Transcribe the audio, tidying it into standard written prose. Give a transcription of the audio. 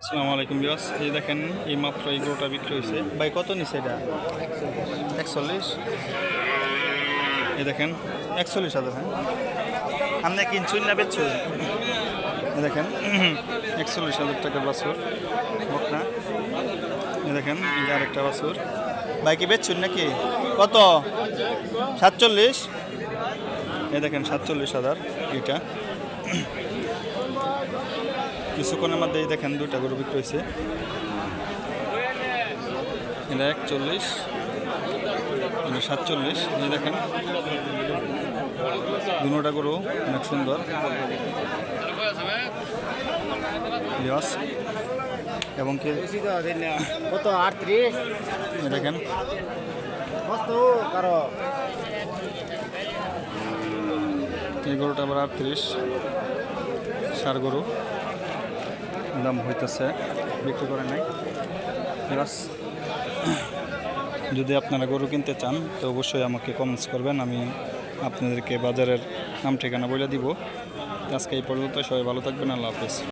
আসসালামু আলাইকুম বিয়াস, এই দেখেন এই মাত্র এই গরুটা বিক্রি হয়েছে। ভাই কত নিছে এটা? 41। এই দেখেন 41,000। হ্যাঁ, আপনি কিনছুন না বেচছুন? এই দেখেন 41,000 টাকার বাছুর বকনা। এই দেখেন এই যে আরেকটা বাছুর। ভাই কি বেচছুন নাকি? কত? 47। এই দেখেন 47,000 এটা। কিছুক্ষণের মধ্যেই দেখেন দুইটা গরু বিক্রি হয়েছে। এটা 41, এটা 47। এই দেখেন দুটা গরু অনেক সুন্দর। এবং কি কত 38 দেখেন এই গরুটা আবার 38 সার গরু দাম হইতেছে, বিক্রি করে নাই। যদি আপনারা গরু কিনতে চান তো অবশ্যই আমাকে কমেন্টস করবেন, আমি আপনাদেরকে বাজারের নাম ঠিকানা বলে দিব। আজকে এই পর্যন্ত, সবাই ভালো থাকবেন, আল্লাহ হাফেজ।